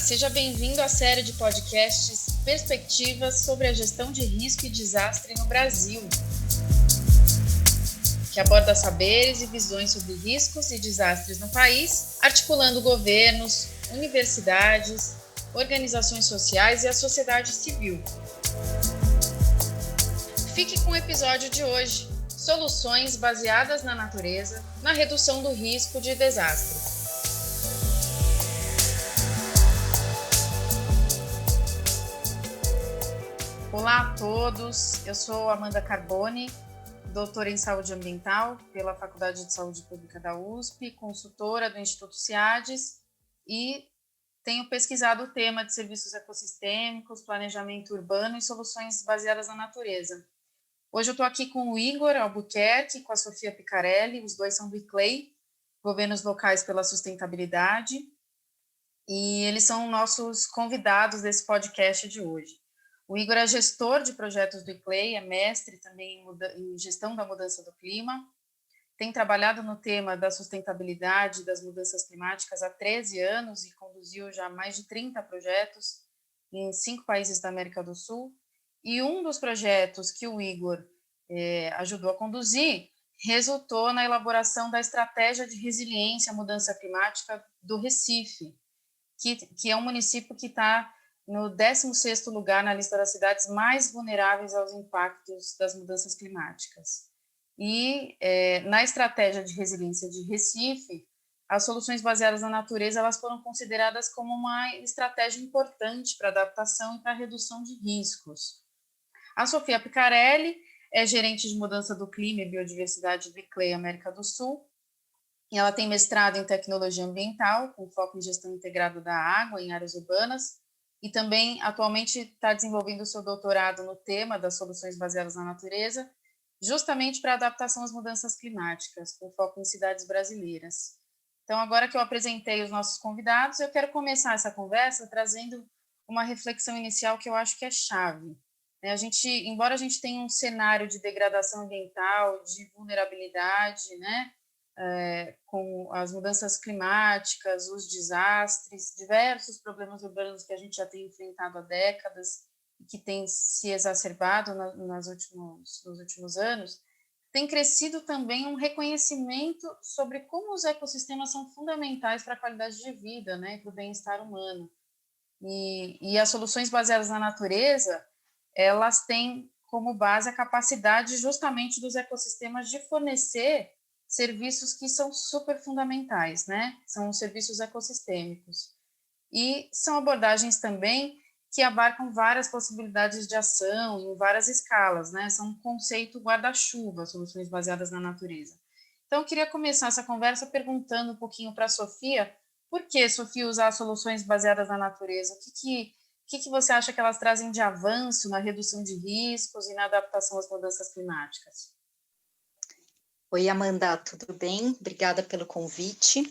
seja bem-vindo à série de podcasts Perspectivas sobre a Gestão de Risco e Desastre no Brasil, que aborda saberes e visões sobre riscos e desastres no país, articulando governos, universidades, organizações sociais e a sociedade civil. Fique com o episódio de hoje, Soluções baseadas na natureza na redução do risco de desastres. Olá a todos, eu sou Amanda Carboni, doutora em Saúde Ambiental pela Faculdade de Saúde Pública da USP, consultora do Instituto CIADES e tenho pesquisado o tema de serviços ecossistêmicos, planejamento urbano e soluções baseadas na natureza. Hoje eu estou aqui com o Igor Albuquerque e com a Sofia Picarelli, os dois são do ICLEI, Governos Locais pela Sustentabilidade, e eles são nossos convidados desse podcast de hoje. O Igor é gestor de projetos do ICLEI, é mestre também em gestão da mudança do clima, tem trabalhado no tema da sustentabilidade e das mudanças climáticas há 13 anos e conduziu já mais de 30 projetos em 5 países da América do Sul. E um dos projetos que o Igor ajudou a conduzir resultou na elaboração da Estratégia de Resiliência à Mudança Climática do Recife, que é um município que está no 16º lugar na lista das cidades mais vulneráveis aos impactos das mudanças climáticas. E na estratégia de resiliência de Recife, as soluções baseadas na natureza elas foram consideradas como uma estratégia importante para a adaptação e para a redução de riscos. A Sofia Picarelli é gerente de mudança do clima e biodiversidade do ICLEI América do Sul, e ela tem mestrado em tecnologia ambiental, com foco em gestão integrada da água em áreas urbanas, e também atualmente está desenvolvendo o seu doutorado no tema das soluções baseadas na natureza, justamente para a adaptação às mudanças climáticas, com foco em cidades brasileiras. Então, agora que eu apresentei os nossos convidados, eu quero começar essa conversa trazendo uma reflexão inicial que eu acho que é chave. Embora a gente tenha um cenário de degradação ambiental, de vulnerabilidade, né, com as mudanças climáticas, os desastres, diversos problemas urbanos que a gente já tem enfrentado há décadas e que tem se exacerbado nos últimos anos, tem crescido também um reconhecimento sobre como os ecossistemas são fundamentais para a qualidade de vida, né, para o bem-estar humano. E as soluções baseadas na natureza, elas têm como base a capacidade justamente dos ecossistemas de fornecer serviços que são super fundamentais, né? São os serviços ecossistêmicos. E são abordagens também que abarcam várias possibilidades de ação em várias escalas, né? São um conceito guarda-chuva, soluções baseadas na natureza. Então, eu queria começar essa conversa perguntando um pouquinho para a Sofia, por que, Sofia, usar soluções baseadas na natureza? O que você acha que elas trazem de avanço na redução de riscos e na adaptação às mudanças climáticas? Oi, Amanda, tudo bem? Obrigada pelo convite.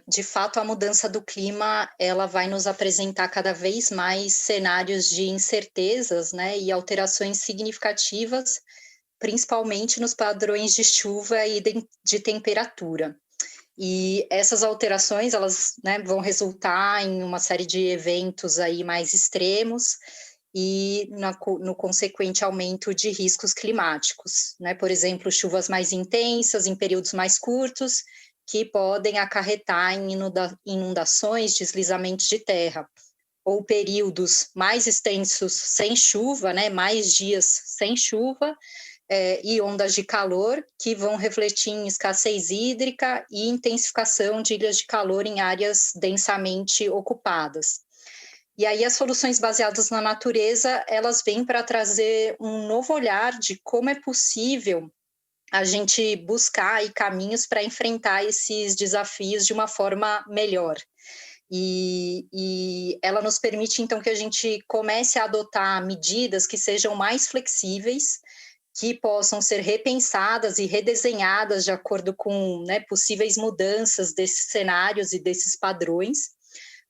De fato, a mudança do clima, ela vai nos apresentar cada vez mais cenários de incertezas, né, e alterações significativas, principalmente nos padrões de chuva e de temperatura. E essas alterações, elas, né, vão resultar em uma série de eventos aí mais extremos, e no consequente aumento de riscos climáticos, né? Por exemplo, chuvas mais intensas em períodos mais curtos, que podem acarretar em inundações, deslizamentos de terra, ou períodos mais extensos sem chuva, né? Mais dias sem chuva, e ondas de calor, que vão refletir em escassez hídrica e intensificação de ilhas de calor em áreas densamente ocupadas. E aí as soluções baseadas na natureza, elas vêm para trazer um novo olhar de como é possível a gente buscar aí caminhos para enfrentar esses desafios de uma forma melhor. E ela nos permite, então, que a gente comece a adotar medidas que sejam mais flexíveis, que possam ser repensadas e redesenhadas de acordo com, né, possíveis mudanças desses cenários e desses padrões,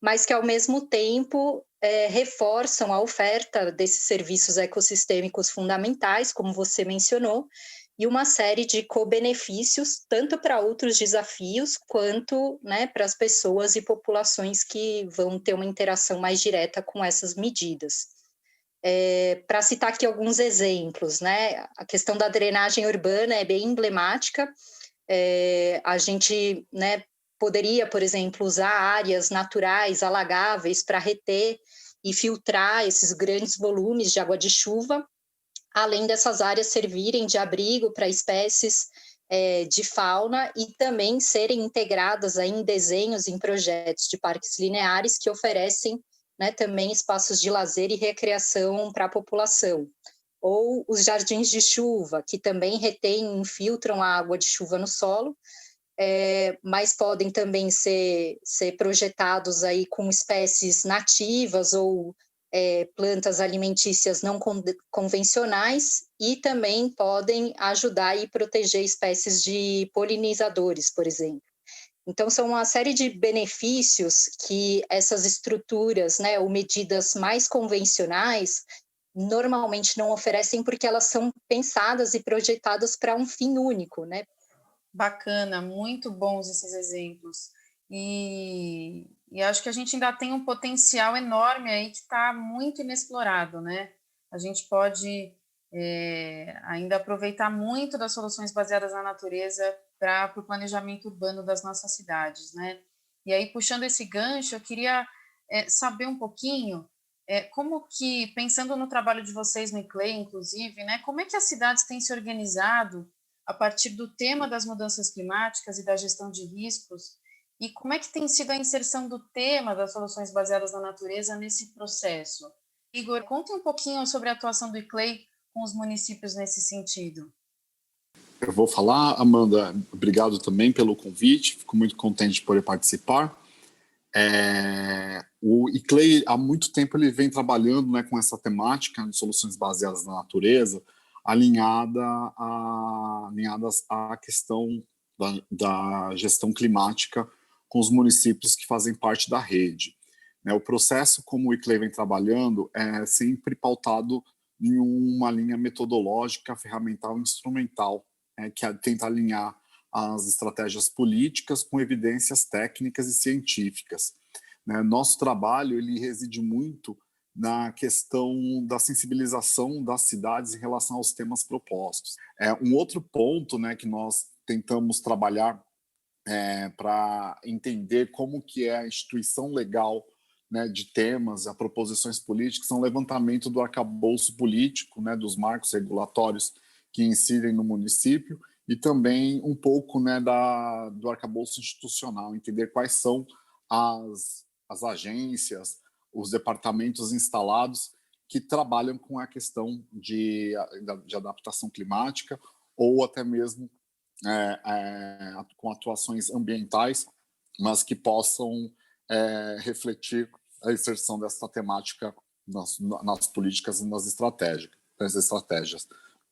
mas que, ao mesmo tempo, reforçam a oferta desses serviços ecossistêmicos fundamentais, como você mencionou, e uma série de co-benefícios, tanto para outros desafios, quanto, né, para as pessoas e populações que vão ter uma interação mais direta com essas medidas. Para citar aqui alguns exemplos, né, a questão da drenagem urbana é bem emblemática. A gente, né, poderia, por exemplo, usar áreas naturais alagáveis para reter e filtrar esses grandes volumes de água de chuva, além dessas áreas servirem de abrigo para espécies de fauna e também serem integradas aí em desenhos, em projetos de parques lineares que oferecem, né, também espaços de lazer e recreação para a população. Ou os jardins de chuva, que também retêm e infiltram a água de chuva no solo, mas podem também ser projetados aí com espécies nativas ou plantas alimentícias não convencionais, e também podem ajudar e proteger espécies de polinizadores, por exemplo. Então, são uma série de benefícios que essas estruturas, né, ou medidas mais convencionais, normalmente não oferecem, porque elas são pensadas e projetadas para um fim único, né? Bacana, muito bons esses exemplos. E acho que a gente ainda tem um potencial enorme aí que está muito inexplorado, né? A gente pode ainda aproveitar muito das soluções baseadas na natureza para o planejamento urbano das nossas cidades, né? E aí, puxando esse gancho, eu queria saber um pouquinho como que, pensando no trabalho de vocês no ICLEI, inclusive, né, como é que as cidades têm se organizado a partir do tema das mudanças climáticas e da gestão de riscos, e como é que tem sido a inserção do tema das soluções baseadas na natureza nesse processo? Igor, conte um pouquinho sobre a atuação do ICLEI com os municípios nesse sentido. Eu vou falar, Amanda, obrigado também pelo convite, fico muito contente de poder participar. O ICLEI, há muito tempo, ele vem trabalhando, né, com essa temática de soluções baseadas na natureza, alinhadas à questão da gestão climática com os municípios que fazem parte da rede. O processo, como o ICLEI vem trabalhando, é sempre pautado em uma linha metodológica, ferramental e instrumental, que tenta alinhar as estratégias políticas com evidências técnicas e científicas. Nosso trabalho ele reside muito na questão da sensibilização das cidades em relação aos temas propostos. Um outro ponto, né, que nós tentamos trabalhar para entender como que é a instituição legal, né, de temas, a proposições políticas, são levantamento do arcabouço político, né, dos marcos regulatórios que incidem no município, e também um pouco, né, do arcabouço institucional, entender quais são as agências, os departamentos instalados que trabalham com a questão de adaptação climática, ou até mesmo com atuações ambientais, mas que possam refletir a inserção dessa temática nas políticas e nas estratégias.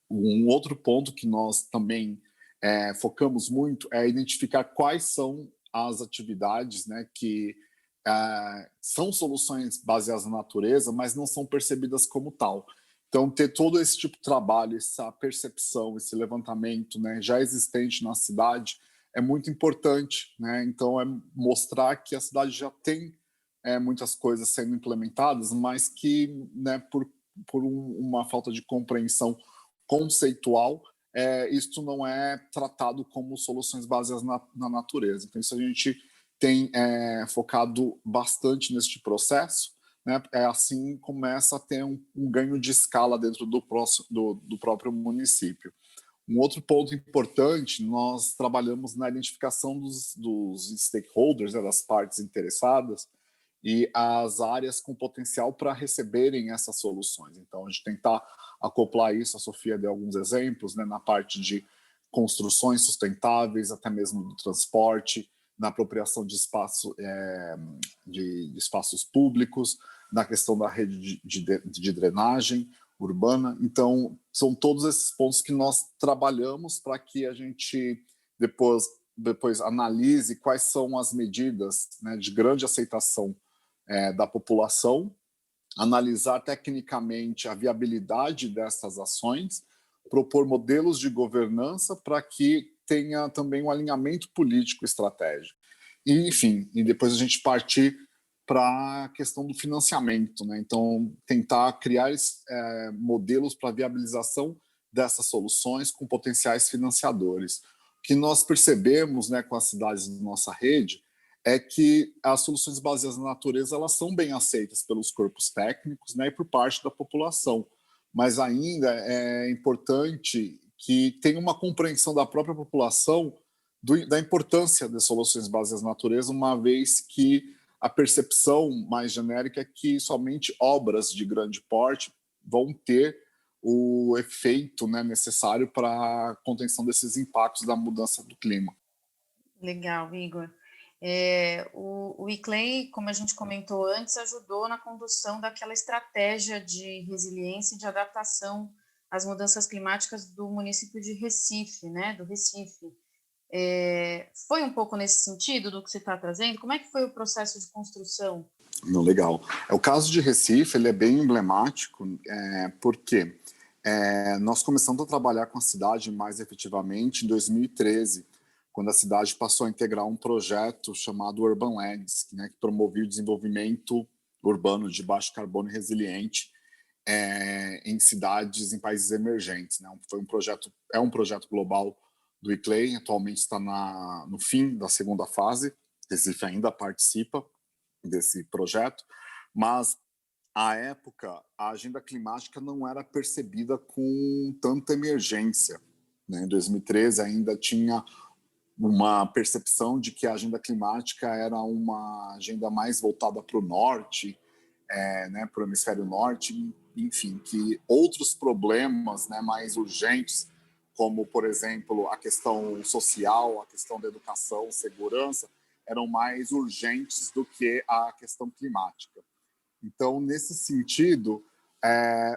Um outro ponto que nós também focamos muito é identificar quais são as atividades, né, que são soluções baseadas na natureza, mas não são percebidas como tal. Então, ter todo esse tipo de trabalho, essa percepção, esse levantamento, né, já existente na cidade, é muito importante, né? Então, é mostrar que a cidade já tem muitas coisas sendo implementadas, mas que, né, por uma falta de compreensão conceitual, isso não é tratado como soluções baseadas na natureza. Então, isso a gente tem focado bastante neste processo, né? Assim começa a ter um ganho de escala dentro do próprio município. Um outro ponto importante, nós trabalhamos na identificação dos stakeholders, né, das partes interessadas, e as áreas com potencial para receberem essas soluções. Então, a gente tentar acoplar isso, a Sofia deu alguns exemplos, né, na parte de construções sustentáveis, até mesmo do transporte, na apropriação de espaços públicos, na questão da rede de drenagem urbana. Então, são todos esses pontos que nós trabalhamos para que a gente depois analise quais são as medidas, né, de grande aceitação da população, analisar tecnicamente a viabilidade dessas ações, propor modelos de governança para que tenha também um alinhamento político estratégico. E, enfim, e depois a gente partir para a questão do financiamento, né? Então, tentar criar modelos para viabilização dessas soluções com potenciais financiadores. O que nós percebemos, né, com as cidades da nossa rede é que as soluções baseadas na natureza elas são bem aceitas pelos corpos técnicos, né, e por parte da população, mas ainda é importante que tenha uma compreensão da própria população da importância das soluções baseadas na natureza, uma vez que a percepção mais genérica é que somente obras de grande porte vão ter o efeito, né, necessário para a contenção desses impactos da mudança do clima. Legal, Igor. O ICLEI, como a gente comentou antes, ajudou na condução daquela estratégia de resiliência e de adaptação às mudanças climáticas do município de Recife, né, do Recife. Foi um pouco nesse sentido do que você está trazendo? Como é que foi o processo de construção? Não, legal. O caso de Recife ele é bem emblemático, porque nós começamos a trabalhar com a cidade mais efetivamente em 2013, quando a cidade passou a integrar um projeto chamado Urban Lands, né, que promovia o desenvolvimento urbano de baixo carbono e resiliente em cidades em países emergentes, né? É um projeto global do ICLEI, atualmente está no fim da segunda fase, Recife ainda participa desse projeto, mas à época a agenda climática não era percebida com tanta emergência, né? Em 2013 ainda tinha uma percepção de que a agenda climática era uma agenda mais voltada para o norte, né, para o hemisfério norte, enfim, que outros problemas, né, mais urgentes, como, por exemplo, a questão social, a questão da educação, segurança, eram mais urgentes do que a questão climática. Então, nesse sentido,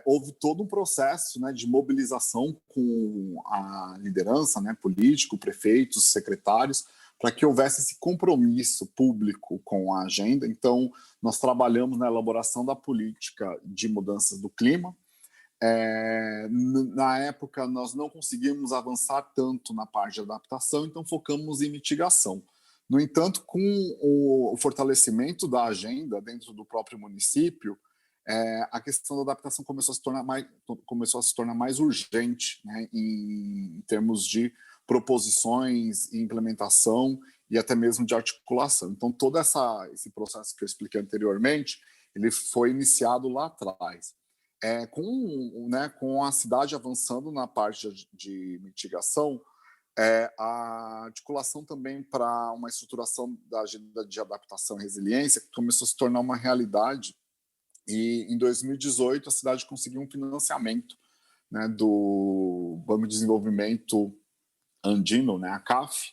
houve todo um processo, né, de mobilização com a liderança, né, político, prefeitos, secretários, para que houvesse esse compromisso público com a agenda. Então, nós trabalhamos na elaboração da política de mudanças do clima. Na época, nós não conseguimos avançar tanto na parte de adaptação, então focamos em mitigação. No entanto, com o fortalecimento da agenda dentro do próprio município, a questão da adaptação começou a se tornar mais urgente, né, em termos de proposições, implementação e até mesmo de articulação. Então, todo esse processo que eu expliquei anteriormente, ele foi iniciado lá atrás. Com a cidade avançando na parte de mitigação, a articulação também para uma estruturação da agenda de adaptação e resiliência começou a se tornar uma realidade. E em 2018 a cidade conseguiu um financiamento, né, do Banco de Desenvolvimento Andino, né, a CAF,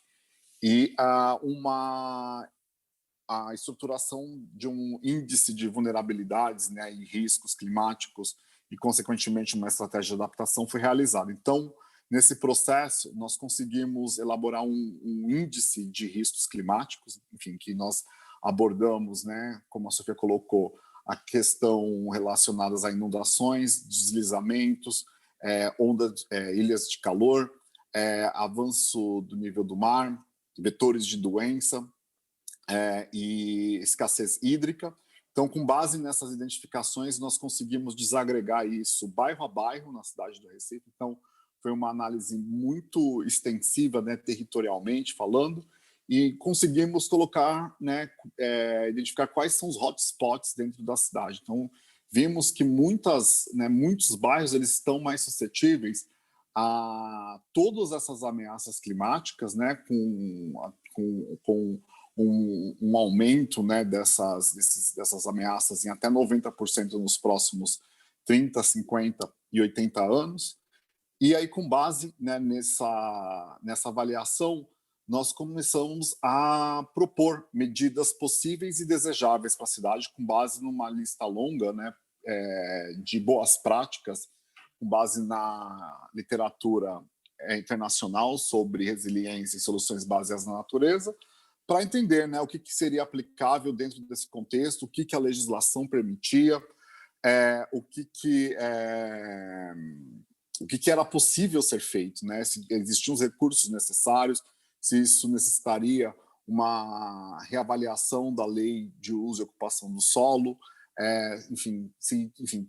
e a estruturação de um índice de vulnerabilidades, né, e riscos climáticos e, consequentemente, uma estratégia de adaptação foi realizada. Então, nesse processo, nós conseguimos elaborar um índice de riscos climáticos, enfim, que nós abordamos, né, como a Sofia colocou, a questão relacionadas a inundações, deslizamentos, ilhas de calor, avanço do nível do mar, vetores de doença e escassez hídrica. Então, com base nessas identificações, nós conseguimos desagregar isso bairro a bairro na cidade do Recife. Então, foi uma análise muito extensiva, né, territorialmente falando, e conseguimos colocar, né, identificar quais são os hotspots dentro da cidade. Então, vimos que muitos bairros eles estão mais suscetíveis a todas essas ameaças climáticas, né, com um aumento, né, dessas ameaças em até 90% nos próximos 30, 50 e 80 anos. E aí, com base, né, nessa avaliação, nós começamos a propor medidas possíveis e desejáveis para a cidade, com base numa lista longa, né, de boas práticas, com base na literatura internacional sobre resiliência e soluções baseadas na natureza, para entender, né, o que seria aplicável dentro desse contexto, o que a legislação permitia, o que era possível ser feito, né? Se existiam os recursos necessários, se isso necessitaria uma reavaliação da lei de uso e ocupação do solo, enfim,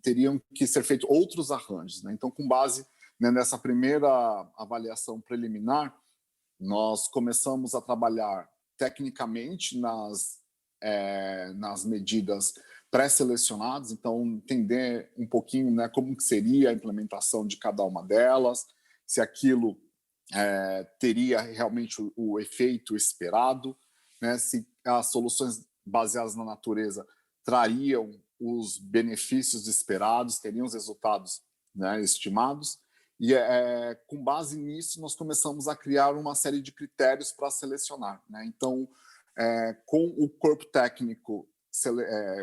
teriam que ser feitos outros arranjos, né? Então, com base, né, nessa primeira avaliação preliminar, nós começamos a trabalhar tecnicamente nas medidas pré-selecionadas, então entender um pouquinho, né, como que seria a implementação de cada uma delas, se aquilo teria realmente o efeito esperado, né, se as soluções baseadas na natureza trariam os benefícios esperados, teriam os resultados, né, estimados. E com base nisso, nós começamos a criar uma série de critérios para selecionar, né? Então, com o corpo técnico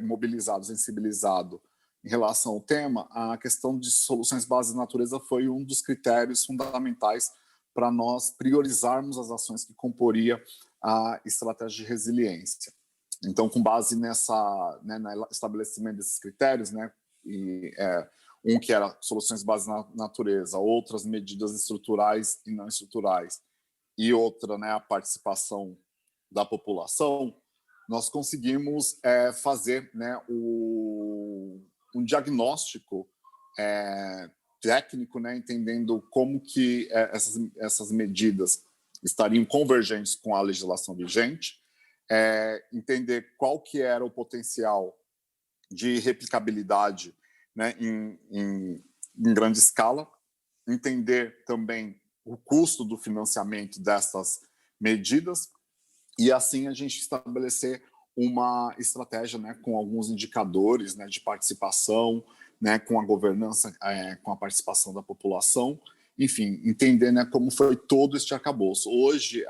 mobilizado, sensibilizado em relação ao tema, a questão de soluções baseadas na natureza foi um dos critérios fundamentais para nós priorizarmos as ações que comporia a estratégia de resiliência. Então, com base no estabelecimento desses critérios, né, um que era soluções baseadas na natureza, outras medidas estruturais e não estruturais, e outra, né, a participação da população, nós conseguimos fazer, né, um diagnóstico técnico, né, entendendo como que essas medidas estariam convergentes com a legislação vigente, entender qual que era o potencial de replicabilidade, né, em grande escala, entender também o custo do financiamento dessas medidas e, assim, a gente estabelecer uma estratégia, né, com alguns indicadores, né, de participação, né, com a governança, com a participação da população, enfim, entender, né, como foi todo este arcabouço. Hoje,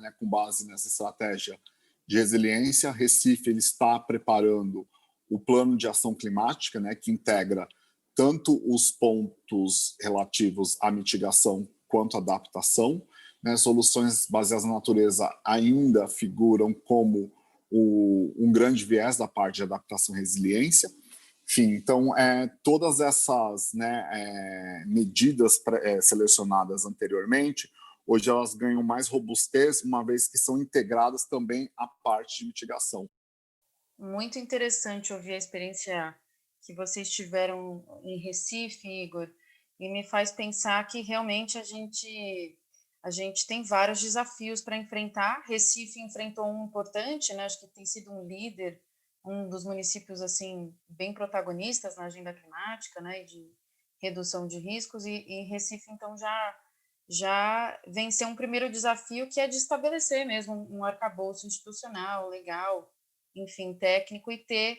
né, com base nessa estratégia de resiliência, Recife ele está preparando o plano de ação climática, né, que integra tanto os pontos relativos à mitigação quanto à adaptação, né? Soluções baseadas na natureza ainda figuram como um grande viés da parte de adaptação e resiliência. Enfim, então, todas essas, né, medidas selecionadas anteriormente, hoje elas ganham mais robustez, uma vez que são integradas também à parte de mitigação. Muito interessante ouvir a experiência que vocês tiveram em Recife, Igor, e me faz pensar que realmente a gente tem vários desafios para enfrentar. Recife enfrentou um importante, né? Acho que tem sido um líder, um dos municípios assim bem protagonistas na agenda climática, né, e de redução de riscos, e Recife então já venceu um primeiro desafio, que é de estabelecer mesmo um arcabouço institucional, legal, enfim, técnico, e ter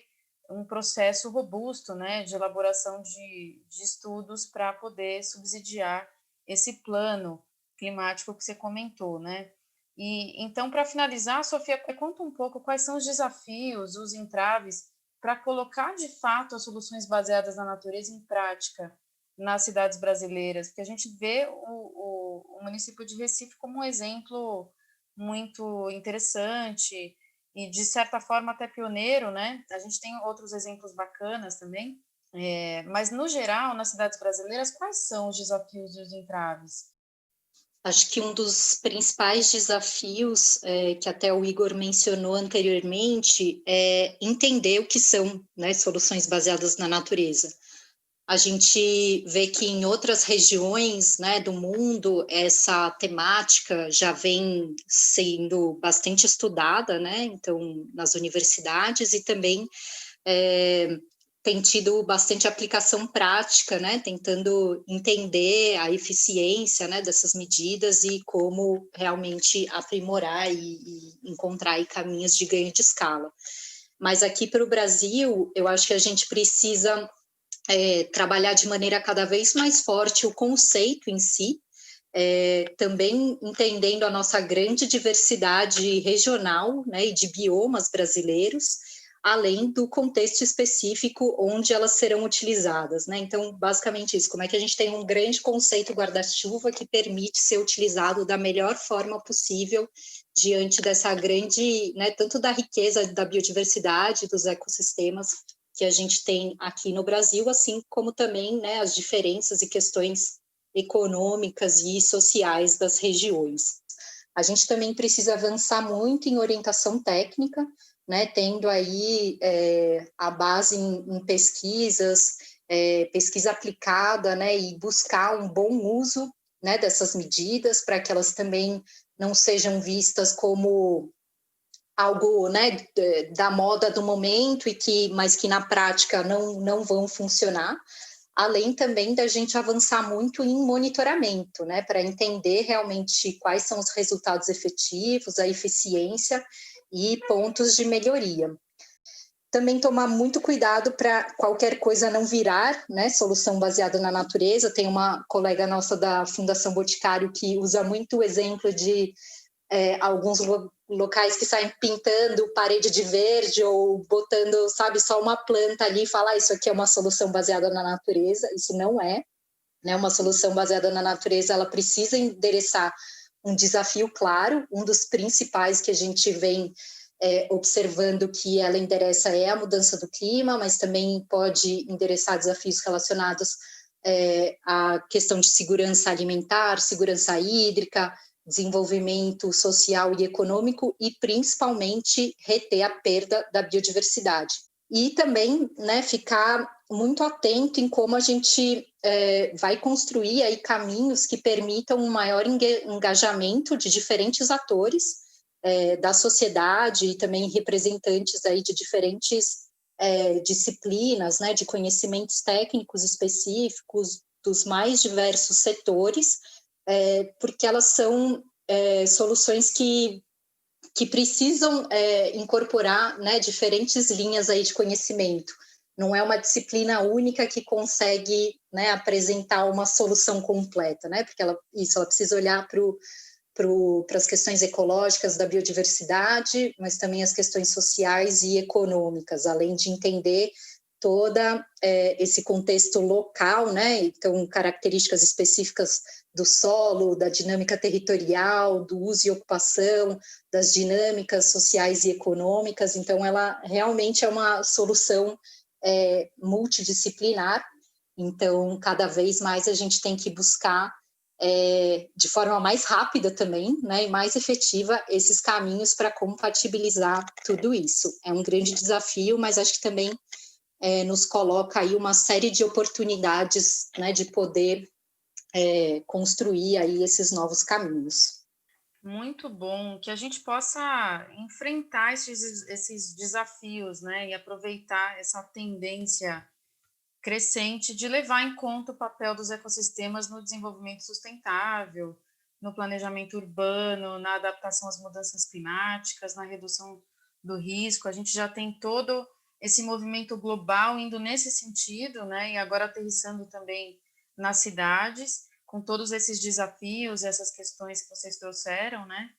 um processo robusto, né, de elaboração de estudos para poder subsidiar esse plano climático que você comentou, né? E então, para finalizar, Sofia, conta um pouco quais são os desafios, os entraves para colocar de fato as soluções baseadas na natureza em prática nas cidades brasileiras, porque a gente vê o município de Recife como um exemplo muito interessante e, de certa forma, até pioneiro, né? A gente tem outros exemplos bacanas também, mas, no geral, nas cidades brasileiras, quais são os desafios e os entraves? Acho que um dos principais desafios, que até o Igor mencionou anteriormente, é entender o que são, né, soluções baseadas na natureza. A gente vê que em outras regiões, né, do mundo, essa temática já vem sendo bastante estudada, né, então, nas universidades, e também tem tido bastante aplicação prática, né, tentando entender a eficiência, né, dessas medidas e como realmente aprimorar e encontrar aí caminhos de ganho de escala. Mas aqui para o Brasil, eu acho que a gente precisa trabalhar de maneira cada vez mais forte o conceito em si, também entendendo a nossa grande diversidade regional, né, e de biomas brasileiros, além do contexto específico onde elas serão utilizadas, né? Então, basicamente isso, como é que a gente tem um grande conceito guarda-chuva que permite ser utilizado da melhor forma possível diante dessa grande, né, tanto da riqueza da biodiversidade, dos ecossistemas que a gente tem aqui no Brasil, assim como também, né, as diferenças e questões econômicas e sociais das regiões. A gente também precisa avançar muito em orientação técnica, né, tendo aí a base em pesquisas, pesquisa aplicada, né, e buscar um bom uso, né, dessas medidas para que elas também não sejam vistas como algo, né, da moda do momento mas que na prática não vão funcionar. Além também da gente avançar muito em monitoramento, né, para entender realmente quais são os resultados efetivos, a eficiência e pontos de melhoria. Também tomar muito cuidado para qualquer coisa não virar, né, solução baseada na natureza. Tem uma colega nossa da Fundação Boticário que usa muito o exemplo de alguns locais que saem pintando parede de verde ou botando, sabe, só uma planta ali e falar isso aqui é uma solução baseada na natureza. Isso não é, né? Uma solução baseada na natureza, ela precisa endereçar um desafio claro. Um dos principais que a gente vem observando que ela endereça é a mudança do clima, mas também pode endereçar desafios relacionados à questão de segurança alimentar, segurança hídrica, desenvolvimento social e econômico e, principalmente, reter a perda da biodiversidade. E também, né, ficar muito atento em como a gente vai construir aí caminhos que permitam um maior engajamento de diferentes atores da sociedade e também representantes aí de diferentes disciplinas, né, de conhecimentos técnicos específicos dos mais diversos setores, porque elas são soluções que precisam incorporar, né, diferentes linhas aí de conhecimento. Não é uma disciplina única que consegue, né, apresentar uma solução completa, né, porque ela precisa olhar para as questões ecológicas da biodiversidade, mas também as questões sociais e econômicas, além de entender toda esse contexto local, né? Então, características específicas do solo, da dinâmica territorial, do uso e ocupação, das dinâmicas sociais e econômicas. Então, ela realmente é uma solução multidisciplinar. Então, cada vez mais a gente tem que buscar de forma mais rápida também, né, e mais efetiva esses caminhos para compatibilizar tudo isso. É um grande desafio, mas acho que também nos coloca aí uma série de oportunidades, né, de poder construir aí esses novos caminhos. Muito bom, que a gente possa enfrentar esses desafios, né, e aproveitar essa tendência crescente de levar em conta o papel dos ecossistemas no desenvolvimento sustentável, no planejamento urbano, na adaptação às mudanças climáticas, na redução do risco. A gente já tem todo esse movimento global indo nesse sentido, né? E agora aterrissando também nas cidades, com todos esses desafios, essas questões que vocês trouxeram, né?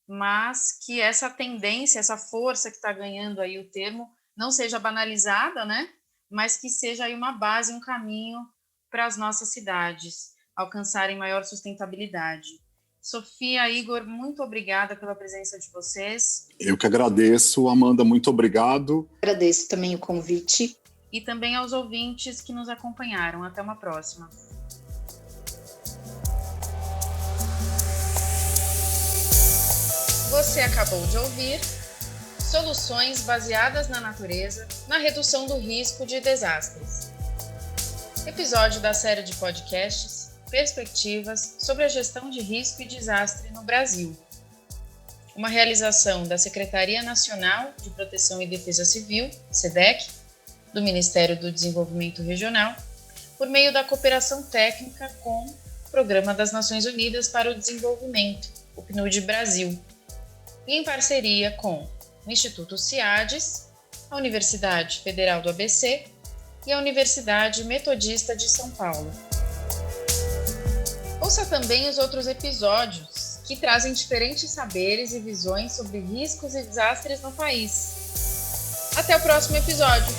Mas que essa tendência, essa força que está ganhando aí o termo, não seja banalizada, né? Mas que seja aí uma base, um caminho para as nossas cidades alcançarem maior sustentabilidade. Sofia, Igor, muito obrigada pela presença de vocês. Eu que agradeço, Amanda, muito obrigado. Agradeço também o convite. E também aos ouvintes que nos acompanharam. Até uma próxima. Você acabou de ouvir Soluções baseadas na natureza na redução do risco de desastres. Episódio da série de podcasts Perspectivas sobre a gestão de risco e desastre no Brasil. Uma realização da Secretaria Nacional de Proteção e Defesa Civil, SEDEC, do Ministério do Desenvolvimento Regional, por meio da cooperação técnica com o Programa das Nações Unidas para o Desenvolvimento, o PNUD Brasil, e em parceria com o Instituto CIADES, a Universidade Federal do ABC e a Universidade Metodista de São Paulo. Ouça também os outros episódios que trazem diferentes saberes e visões sobre riscos e desastres no país. Até o próximo episódio!